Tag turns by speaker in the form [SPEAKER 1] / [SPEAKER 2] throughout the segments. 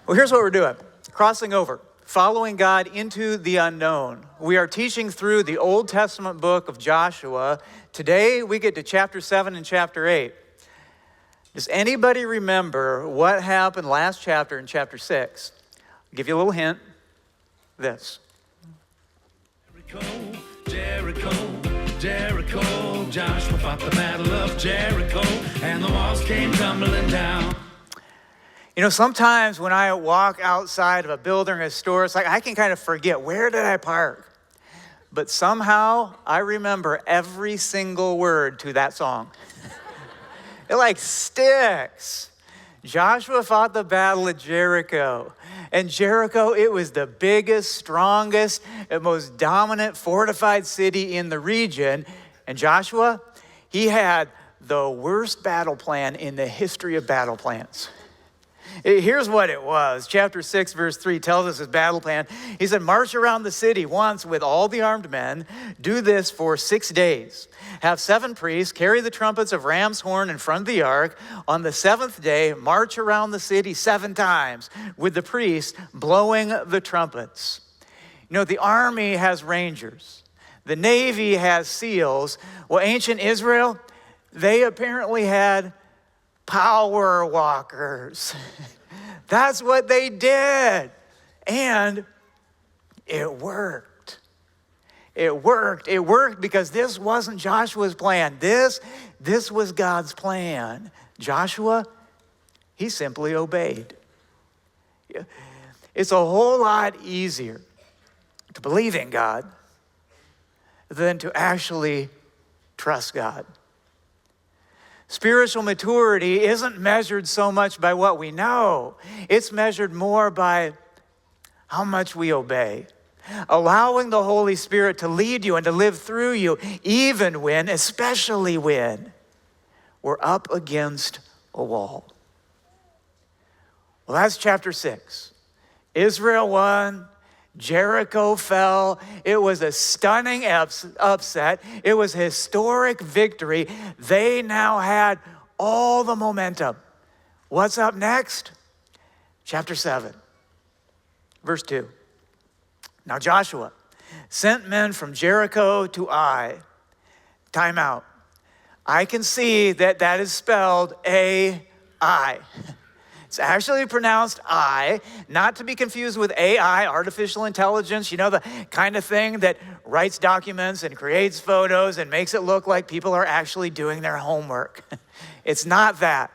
[SPEAKER 1] Well, here's what we're doing. Crossing over, following God into the unknown. We are teaching through the Old Testament book of Joshua. Today, we get to chapter 7 and chapter 8. Does anybody remember what happened last chapter in chapter 6? I'll give you a little hint. This.
[SPEAKER 2] Jericho, Jericho, Joshua fought the battle of Jericho, and the walls came tumbling down.
[SPEAKER 1] You know, sometimes when I walk outside of a building or a store, it's like I can kind of forget, where did I park? But somehow I remember every single word to that song. It like sticks. Joshua fought the battle of Jericho. And Jericho, it was the biggest, strongest, and most dominant fortified city in the region. And Joshua, he had the worst battle plan in the history of battle plans. Here's what it was. Chapter 6, verse 3 tells us his battle plan. He said, march around the city once with all the armed men. Do this for 6 days. Have 7 priests carry the trumpets of ram's horn in front of the ark. On the 7th day, march around the city 7 times with the priests blowing the trumpets. You know, the army has rangers. The Navy has SEALs. Well, ancient Israel, they apparently had power walkers. That's what they did. And it worked. It worked. It worked because this wasn't Joshua's plan. This was God's plan. Joshua, he simply obeyed. It's a whole lot easier to believe in God than to actually trust God. Spiritual maturity isn't measured so much by what we know. It's measured more by how much we obey. Allowing the Holy Spirit to lead you and to live through you, even when, especially when, we're up against a wall. Well, that's chapter 6. Israel won. Jericho fell. It was a stunning upset. It was a historic victory. They now had all the momentum. What's up next? Chapter 7, verse 2. Now Joshua sent men from Jericho to Ai. Time out. I can see that is spelled A-I. It's actually pronounced I, not to be confused with AI, artificial intelligence, you know, the kind of thing that writes documents and creates photos and makes it look like people are actually doing their homework. It's not that.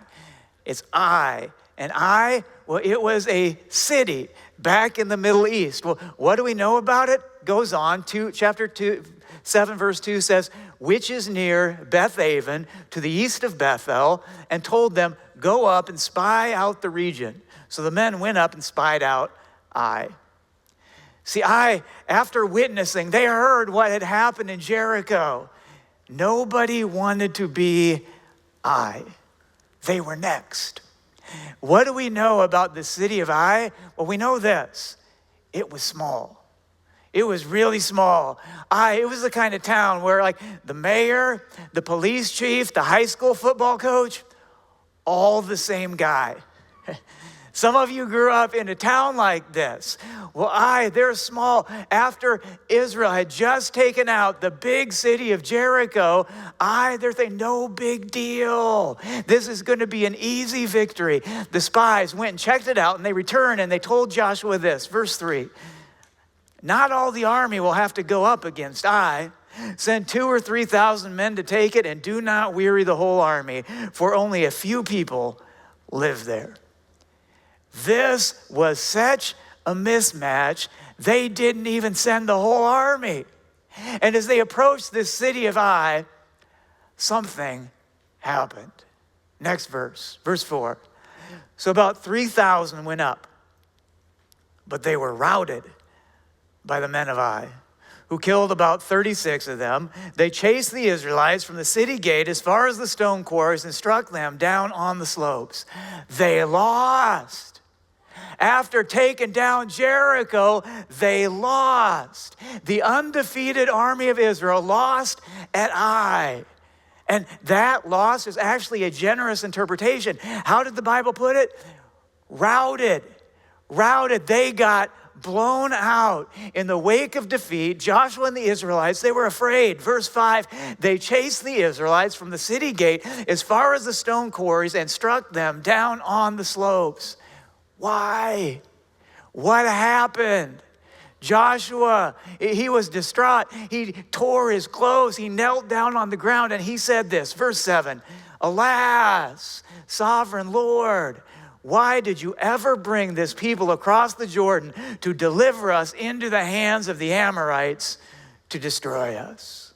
[SPEAKER 1] It's I. And I, well, it was a city back in the Middle East. Well, what do we know about it? Goes on to chapter 7, verse 2 says, which is near Beth-aven to the east of Bethel, and told them, go up and spy out the region. So the men went up and spied out Ai. See, Ai, after witnessing, they heard what had happened in Jericho. Nobody wanted to be Ai. They were next. What do we know about the city of Ai? Well, we know this. It was small. It was really small. It was the kind of town where like the mayor, the police chief, the high school football coach, all the same guy. Some of you grew up in a town like this. Well, they're small. After Israel had just taken out the big city of Jericho, they're thinking, no big deal. This is going to be an easy victory. The spies went and checked it out, and they returned, and they told Joshua this, verse 3. Not all the army will have to go up against Ai. Send 2,000 or 3,000 men to take it, and do not weary the whole army, for only a few people live there. This was such a mismatch, they didn't even send the whole army. And as they approached this city of Ai, something happened. Next verse, verse 4. So about 3,000 went up, but they were routed by the men of Ai, who killed about 36 of them. They chased the Israelites from the city gate as far as the stone quarries and struck them down on the slopes. They lost. After taking down Jericho, they lost. The undefeated army of Israel lost at Ai. And that loss is actually a generous interpretation. How did the Bible put it? Routed. routed. They got blown out. In the wake of defeat, Joshua and the Israelites, they were afraid. Verse 5, they chased the Israelites from the city gate as far as the stone quarries and struck them down on the slopes. Why? What happened? Joshua, he was distraught. He tore his clothes. He knelt down on the ground and he said this, verse 7, alas, sovereign Lord, why did you ever bring this people across the Jordan to deliver us into the hands of the Amorites to destroy us?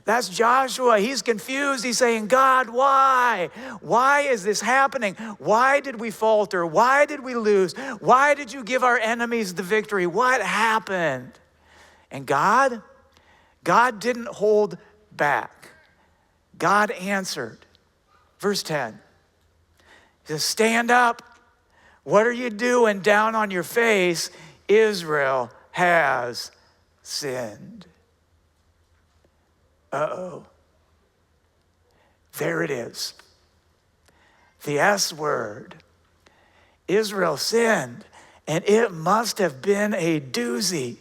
[SPEAKER 1] That's Joshua. He's confused. He's saying, God, why? Why is this happening? Why did we falter? Why did we lose? Why did you give our enemies the victory? What happened? And God didn't hold back. God answered. Verse 10. He says, stand up. What are you doing down on your face? Israel has sinned. Uh-oh. There it is. The S word. Israel sinned, and it must have been a doozy.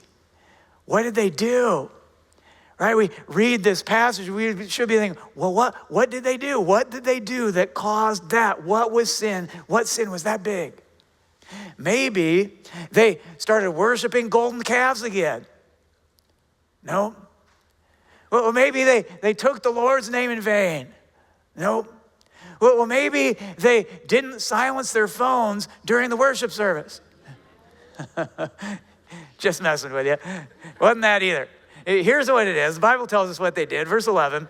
[SPEAKER 1] What did they do? Right? We read this passage, we should be thinking, well, what did they do? What did they do that caused that? What was sin? What sin was that big? Maybe they started worshiping golden calves again. No. Well, maybe they took the Lord's name in vain. No. Well, maybe they didn't silence their phones during the worship service. Just messing with you. Wasn't that either. Here's what it is. The Bible tells us what they did. Verse 11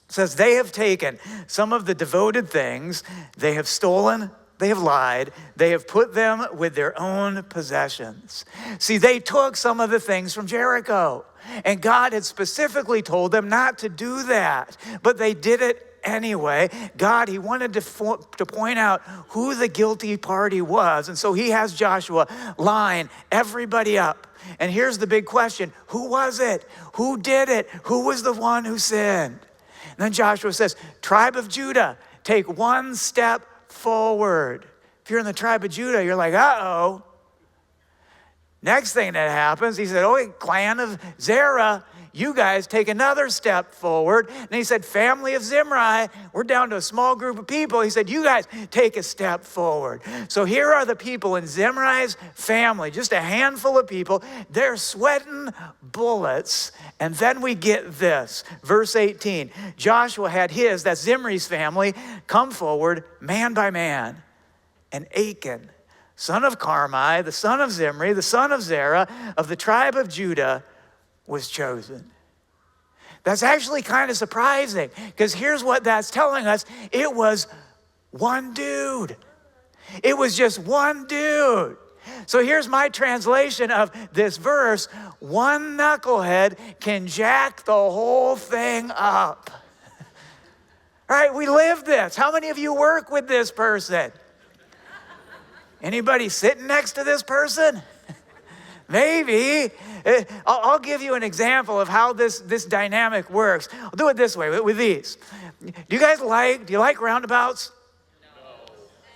[SPEAKER 1] says, they have taken some of the devoted things, they have stolen, they have lied, they have put them with their own possessions. See, they took some of the things from Jericho, and God had specifically told them not to do that, but they did it anyway. God, he wanted to point out who the guilty party was, and so he has Joshua line everybody up. And here's the big question. Who was it? Who did it? Who was the one who sinned? And then Joshua says, tribe of Judah, take one step forward. If you're in the tribe of Judah, you're like, uh-oh. Next thing that happens, he said, oh, clan of Zerah, you guys take another step forward. And he said, family of Zimri, we're down to a small group of people. He said, you guys take a step forward. So here are the people in Zimri's family, just a handful of people. They're sweating bullets. And then we get this, verse 18. Joshua had his, that's Zimri's family, come forward man by man. And Achan, son of Carmi, the son of Zimri, the son of Zerah, of the tribe of Judah, was chosen. That's actually kind of surprising, because here's what that's telling us. It was one dude. It was just one dude. So here's my translation of this verse. One knucklehead can jack the whole thing up. All right, we live this. How many of you work with this person? Anybody sitting next to this person? Maybe. I'll give you an example of how this dynamic works. I'll do it this way with these. Do you like roundabouts?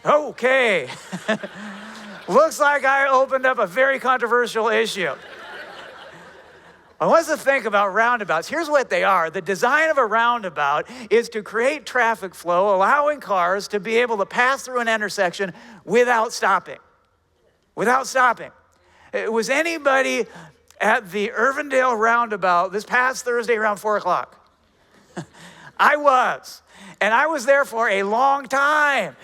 [SPEAKER 1] No. Okay. Looks like I opened up a very controversial issue. I want us to think about roundabouts. Here's what they are. The design of a roundabout is to create traffic flow, allowing cars to be able to pass through an intersection without stopping. Without stopping. Was anybody at the Irvindale roundabout this past Thursday around 4 o'clock? I was. And I was there for a long time.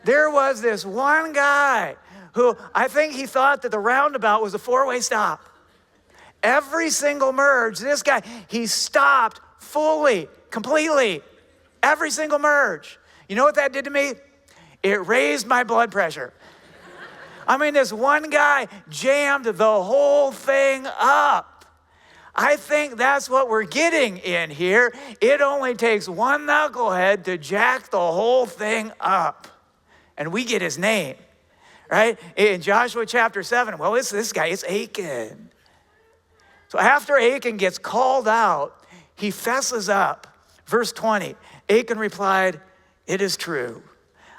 [SPEAKER 1] There was this one guy who I think he thought that the roundabout was a four-way stop. Every single merge, this guy, he stopped fully, completely. Every single merge. You know what that did to me? It raised my blood pressure. I mean, this one guy jammed the whole thing up. I think that's what we're getting in here. It only takes one knucklehead to jack the whole thing up. And we get his name, right? In Joshua chapter 7, well, it's this guy, it's Achan. So after Achan gets called out, he fesses up. Verse 20, Achan replied, it is true.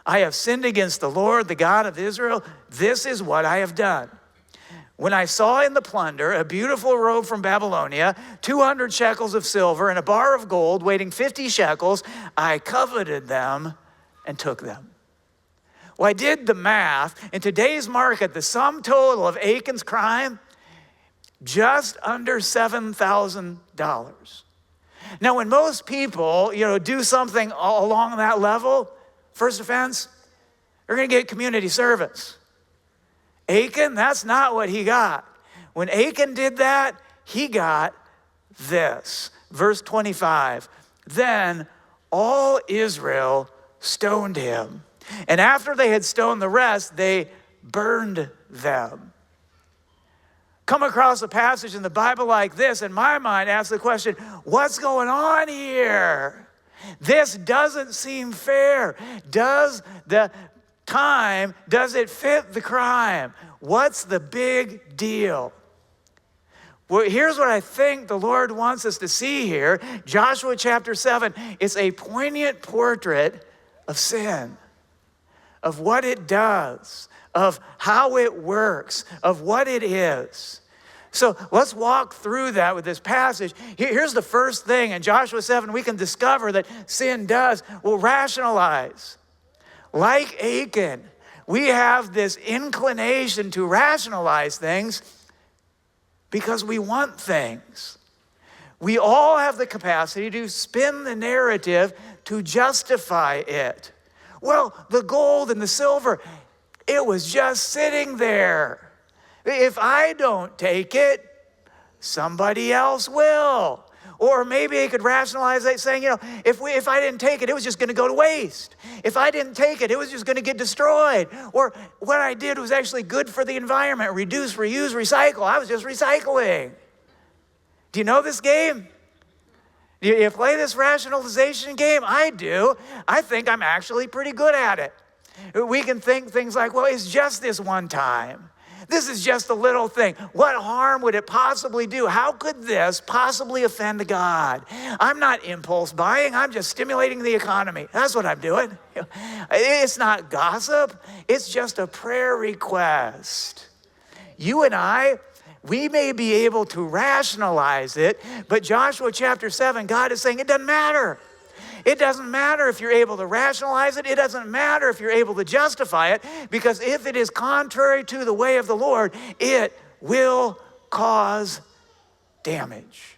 [SPEAKER 1] I have sinned against the Lord, the God of Israel. This is what I have done. When I saw in the plunder a beautiful robe from Babylonia, 200 shekels of silver, and a bar of gold weighing 50 shekels, I coveted them and took them. Well, I did the math. In today's market, the sum total of Achan's crime, just under $7,000. Now, when most people, do something along that level, first offense, they're going to get community service. Achan, that's not what he got. When Achan did that, he got this. Verse 25, then all Israel stoned him. And after they had stoned the rest, they burned them. Come across a passage in the Bible like this, in my mind, ask the question, what's going on here? This doesn't seem fair. Does it fit the crime? What's the big deal? Well, here's what I think the Lord wants us to see here. Joshua chapter 7, it's a poignant portrait of sin, of what it does, of how it works, of what it is. So let's walk through that with this passage. Here's the first thing in Joshua 7 we can discover that sin does. We'll rationalize. Like Achan, we have this inclination to rationalize things because we want things. We all have the capacity to spin the narrative to justify it. Well, the gold and the silver, it was just sitting there. If I don't take it, somebody else will. Or maybe they could rationalize that saying, if I didn't take it, it was just going to go to waste. If I didn't take it, it was just going to get destroyed. Or what I did was actually good for the environment. Reduce, reuse, recycle. I was just recycling. Do you know this game? Do you play this rationalization game? I do. I think I'm actually pretty good at it. We can think things like, well, it's just this one time. This is just a little thing. What harm would it possibly do? How could this possibly offend God? I'm not impulse buying. I'm just stimulating the economy. That's what I'm doing. It's not gossip. It's just a prayer request. You and I, we may be able to rationalize it, but Joshua chapter 7, God is saying it doesn't matter. It doesn't matter if you're able to rationalize it. It doesn't matter if you're able to justify it, because if it is contrary to the way of the Lord, it will cause damage.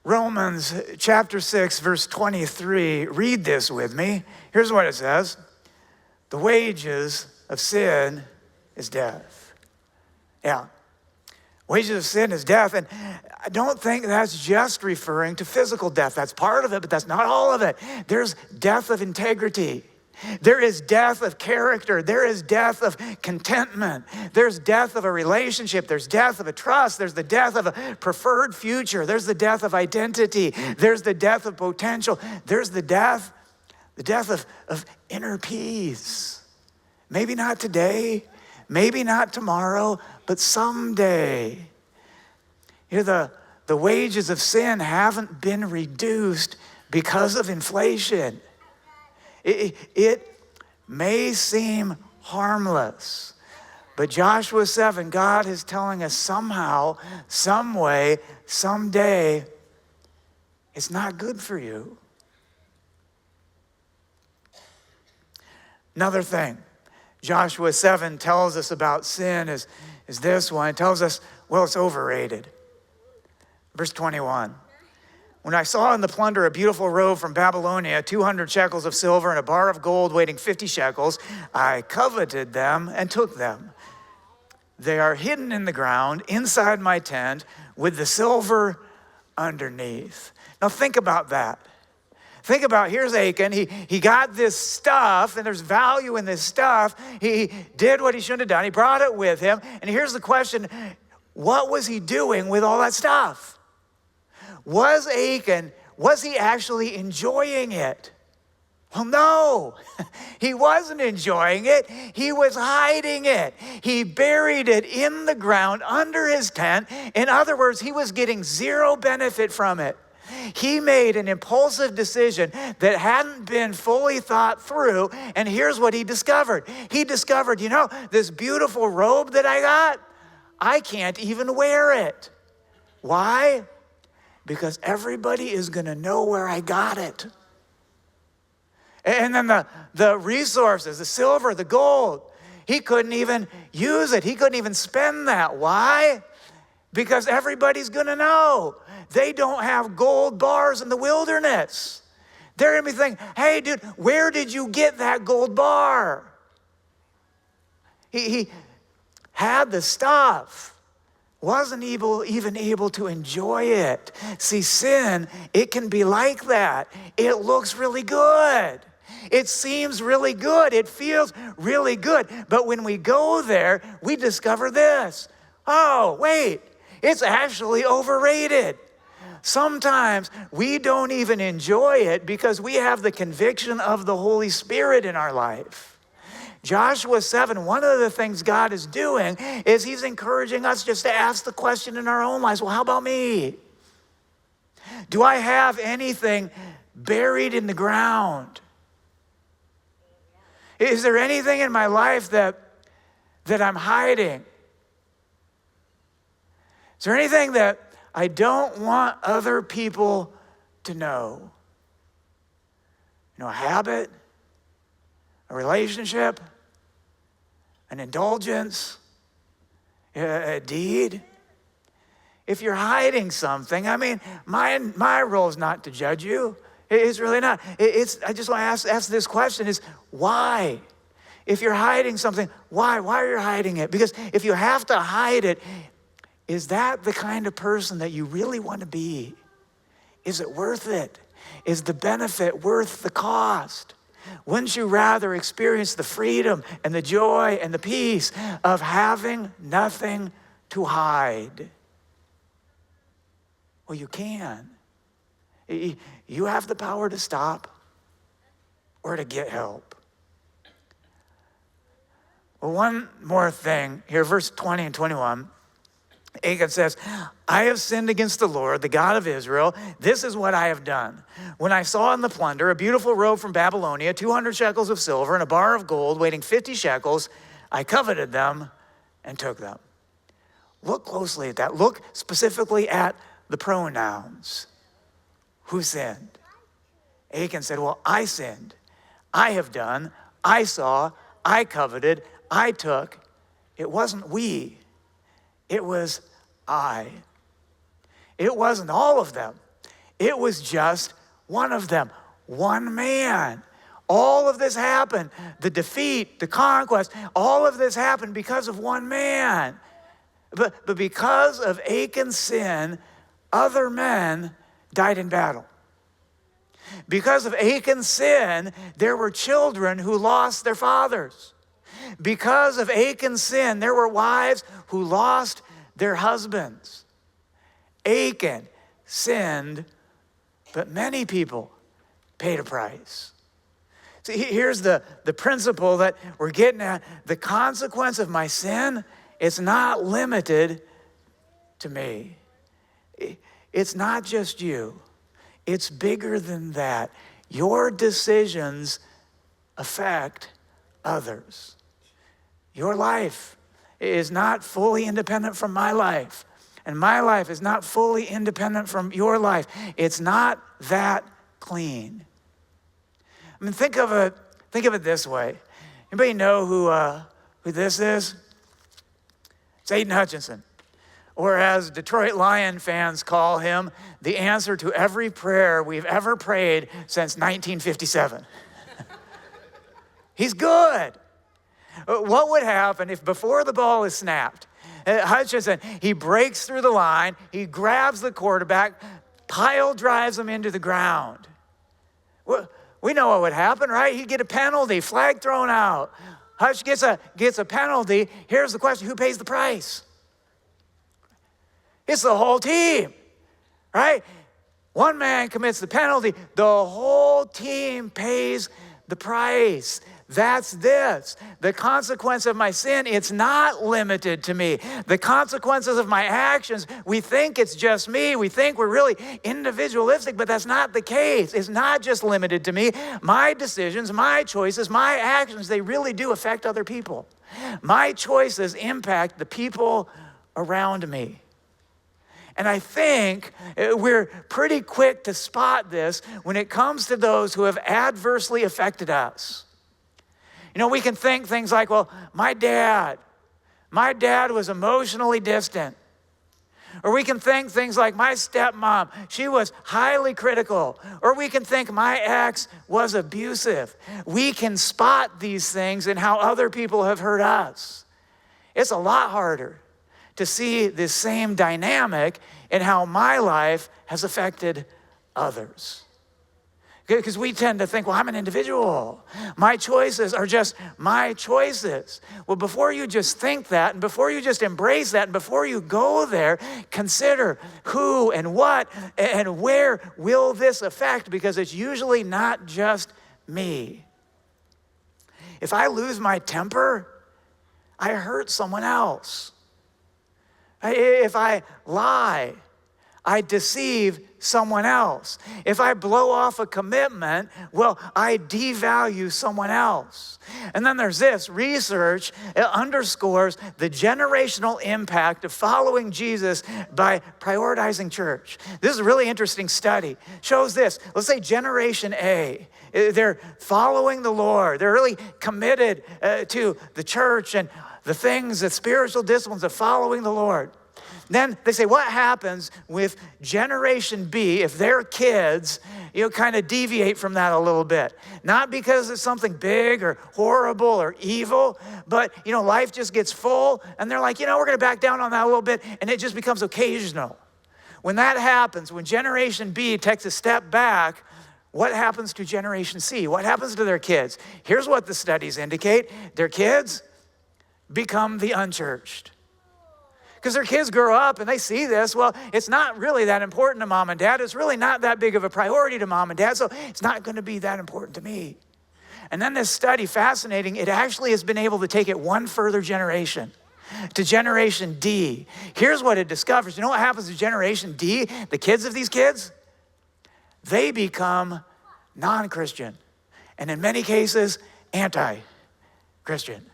[SPEAKER 1] Romans chapter 6, verse 23, read this with me. Here's what it says. The wages of sin is death. Yeah. Wages of sin is death, and I don't think that's just referring to physical death. That's part of it, but that's not all of it. There's death of integrity. There is death of character. There is death of contentment. There's death of a relationship. There's death of a trust. There's the death of a preferred future. There's the death of identity. There's the death of potential. There's the death of inner peace. Maybe not today, maybe not tomorrow, but someday. The wages of sin haven't been reduced because of inflation. It may seem harmless, but Joshua 7, God is telling us somehow, some way, someday, it's not good for you. Another thing Joshua 7 tells us about sin is this one. It tells us, well, it's overrated. Verse 21. When I saw in the plunder a beautiful robe from Babylonia, 200 shekels of silver and a bar of gold weighing 50 shekels, I coveted them and took them. They are hidden in the ground inside my tent with the silver underneath. Now think about that. Think about, here's Achan. He got this stuff, and there's value in this stuff. He did what he shouldn't have done. He brought it with him. And here's the question, what was he doing with all that stuff? Was he actually enjoying it? Well, no, he wasn't enjoying it. He was hiding it. He buried it in the ground under his tent. In other words, he was getting zero benefit from it. He made an impulsive decision that hadn't been fully thought through, and here's what he discovered. He discovered, this beautiful robe that I got, I can't even wear it. Why? Because everybody is going to know where I got it. And then the resources, the silver, the gold, he couldn't even use it. He couldn't even spend that. Why? Because everybody's going to know. They don't have gold bars in the wilderness. They're going to be thinking, hey, dude, where did you get that gold bar? He had the stuff, wasn't even able to enjoy it. See, sin, it can be like that. It looks really good. It seems really good. It feels really good. But when we go there, we discover this. Oh, wait, it's actually overrated. Sometimes we don't even enjoy it because we have the conviction of the Holy Spirit in our life. Joshua 7, one of the things God is doing is he's encouraging us just to ask the question in our own lives, well, how about me? Do I have anything buried in the ground? Is there anything in my life that I'm hiding? Is there anything that I don't want other people to know? A habit, a relationship, an indulgence, a deed. If you're hiding something, my role is not to judge you. It's really not. I just want to ask this question is why? If you're hiding something, why? Why are you hiding it? Because if you have to hide it, is that the kind of person that you really want to be? Is it worth it? Is the benefit worth the cost? Wouldn't you rather experience the freedom and the joy and the peace of having nothing to hide? Well, you can. You have the power to stop or to get help. Well, one more thing here, verse 20 and 21. Achan says, I have sinned against the Lord, the God of Israel. This is what I have done. When I saw in the plunder a beautiful robe from Babylonia, 200 shekels of silver, and a bar of gold weighing 50 shekels, I coveted them and took them. Look closely at that. Look specifically at the pronouns. Who sinned? Achan said, well, I sinned. I have done. I saw. I coveted. I took. It wasn't we. It was I. It wasn't all of them. It was just one of them. One man. All of this happened. The defeat, the conquest, all of this happened because of one man. But because of Achan's sin, other men died in battle. Because of Achan's sin, there were children who lost their fathers. Because of Achan's sin, there were wives who lost their husbands. Achan sinned, but many people paid a price. See, here's the principle that we're getting at. The consequence of my sin, it's not limited to me. It's not just you. It's bigger than that. Your decisions affect others. Your life is not fully independent from my life, and my life is not fully independent from your life. It's not that clean. Think of it this way. Anybody know who this is? It's Aiden Hutchinson. Or as Detroit Lion fans call him, the answer to every prayer we've ever prayed since 1957. He's good. What would happen if before the ball is snapped, Hutchinson, he breaks through the line, he grabs the quarterback, pile drives him into the ground? Well, we know what would happen, right? He'd get a penalty, flag thrown out. Hutch gets a penalty. Here's the question, who pays the price? It's the whole team, right? One man commits the penalty. The whole team pays the price. That's this. The consequence of my sin, it's not limited to me. The consequences of my actions, we think it's just me. We think we're really individualistic, but that's not the case. It's not just limited to me. My decisions, my choices, my actions, they really do affect other people. My choices impact the people around me. And I think we're pretty quick to spot this when it comes to those who have adversely affected us. You know, we can think things like, well, my dad was emotionally distant. Or we can think things like, my stepmom, she was highly critical. Or we can think my ex was abusive. We can spot these things in how other people have hurt us. It's a lot harder to see this same dynamic in how my life has affected others. Because we tend to think, well, I'm an individual. My choices are just my choices. Well, before you just think that, and before you just embrace that, and before you go there, consider who and what and where will this affect, because it's usually not just me. If I lose my temper, I hurt someone else. If I lie, I deceive someone else. If I blow off a commitment, well, I devalue someone else. And then there's this research underscores the generational impact of following Jesus by prioritizing church. This is a really interesting study. Shows this. Let's say Generation A. They're following the Lord. They're really committed to the church and the things, the spiritual disciplines of following the Lord. Then they say, what happens with Generation B if their kids, kind of deviate from that a little bit? Not because it's something big or horrible or evil, but, life just gets full, and they're like, we're going to back down on that a little bit, and it just becomes occasional. When that happens, when Generation B takes a step back, what happens to Generation C? What happens to their kids? Here's what the studies indicate. Their kids become the unchurched. Because their kids grow up and they see this. Well, it's not really that important to mom and dad. It's really not that big of a priority to mom and dad, so it's not going to be that important to me. And then this study, fascinating, it actually has been able to take it one further generation, to Generation D. Here's what it discovers. You know what happens to Generation D? The kids of these kids, they become non-Christian, and in many cases, anti-Christian.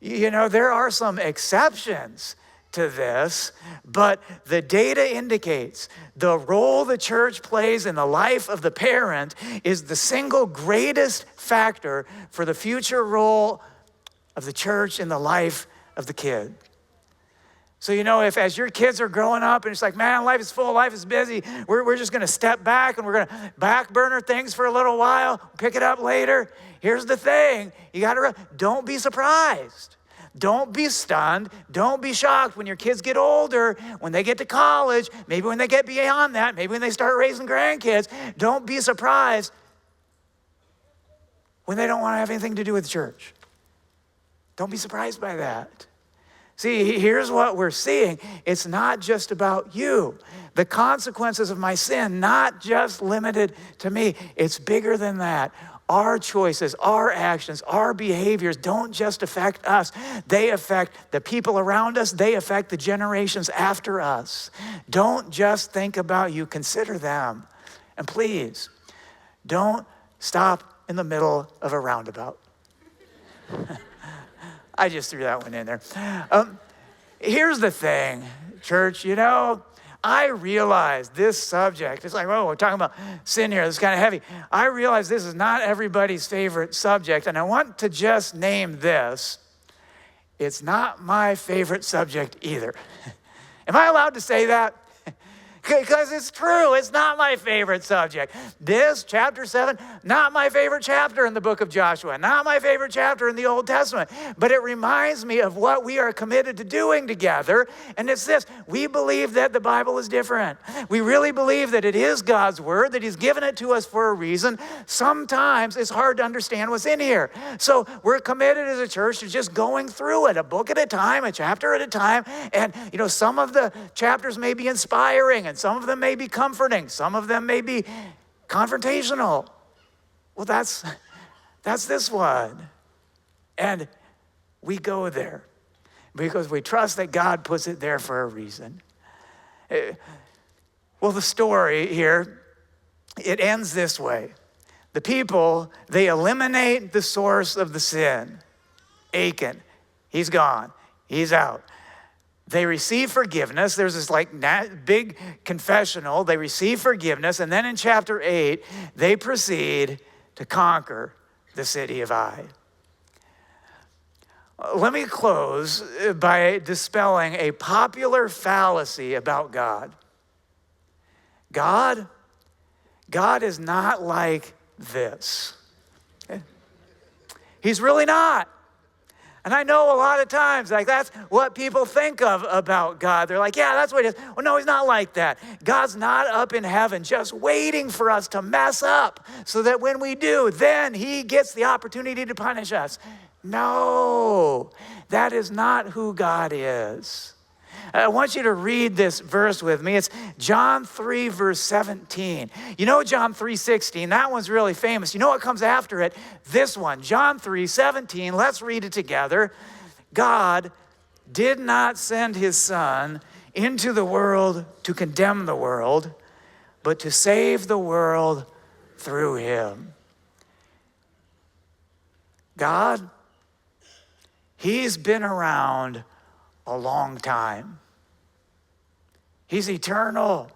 [SPEAKER 1] There are some exceptions to this, but the data indicates the role the church plays in the life of the parent is the single greatest factor for the future role of the church in the life of the kid. So, if as your kids are growing up and it's like, man, life is full, life is busy, we're just going to step back and we're going to back burner things for a little while, pick it up later. Here's the thing. You got to, don't be surprised. Don't be stunned. Don't be shocked when your kids get older, when they get to college, maybe when they get beyond that, maybe when they start raising grandkids. Don't be surprised when they don't want to have anything to do with church. Don't be surprised by that. See, here's what we're seeing. It's not just about you. The consequences of my sin, not just limited to me. It's bigger than that. Our choices, our actions, our behaviors don't just affect us. They affect the people around us. They affect the generations after us. Don't just think about you. Consider them. And please, don't stop in the middle of a roundabout. I just threw that one in there. Here's the thing, church, I realize this subject, it's like, we're talking about sin here, it's kind of heavy. I realize this is not everybody's favorite subject, and I want to just name this. It's not my favorite subject either. Am I allowed to say that? Because it's true, it's not my favorite subject. This, chapter 7, not my favorite chapter in the book of Joshua, not my favorite chapter in the Old Testament, but it reminds me of what we are committed to doing together, and it's this: we believe that the Bible is different. We really believe that it is God's word, that he's given it to us for a reason. Sometimes it's hard to understand what's in here. So we're committed as a church to just going through it, a book at a time, a chapter at a time, and some of the chapters may be inspiring, and some of them may be comforting. Some of them may be confrontational. Well, that's this one. And we go there because we trust that God puts it there for a reason. Well, the story here, it ends this way. The people, they eliminate the source of the sin. Achan, he's gone. He's out. They receive forgiveness. There's this big confessional. They receive forgiveness. And then in chapter 8, they proceed to conquer the city of Ai. Let me close by dispelling a popular fallacy about God. God is not like this. He's really not. And I know a lot of times, that's what people think of about God. They're like, yeah, that's what he is. Well, no, he's not like that. God's not up in heaven just waiting for us to mess up so that when we do, then he gets the opportunity to punish us. No, that is not who God is. I want you to read this verse with me. It's John 3, verse 17. You know John 3:16, that one's really famous. You know what comes after it? This one, John 3:17. Let's read it together. God did not send his son into the world to condemn the world, but to save the world through him. God, he's been around a long time. He's eternal.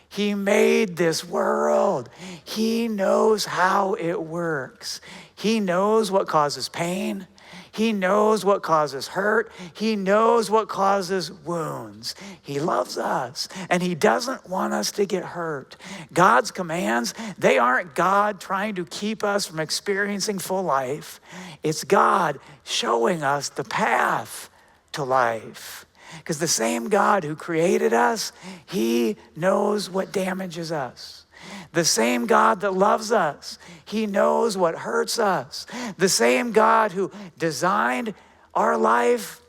[SPEAKER 1] He made this world. He knows how it works. He knows what causes pain. He knows what causes hurt. He knows what causes wounds. He loves us, and he doesn't want us to get hurt. God's commands, they aren't God trying to keep us from experiencing full life. It's God showing us the path to life. Because the same God who created us, he knows what damages us. The same God that loves us, he knows what hurts us. The same God who designed our life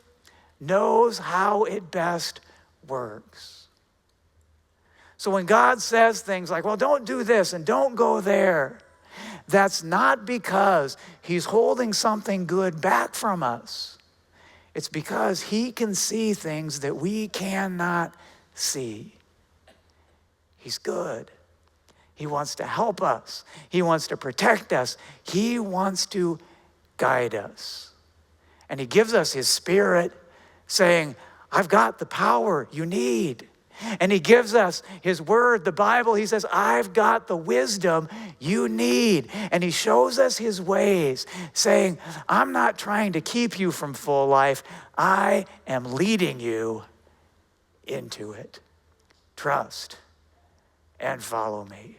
[SPEAKER 1] knows how it best works. So when God says things like, well, don't do this and don't go there, that's not because he's holding something good back from us. It's because he can see things that we cannot see. He's good. He wants to help us. He wants to protect us. He wants to guide us. And he gives us his Spirit saying, I've got the power you need. And he gives us his word, the Bible. He says, I've got the wisdom you need. And he shows us his ways, saying, I'm not trying to keep you from full life. I am leading you into it. Trust and follow me.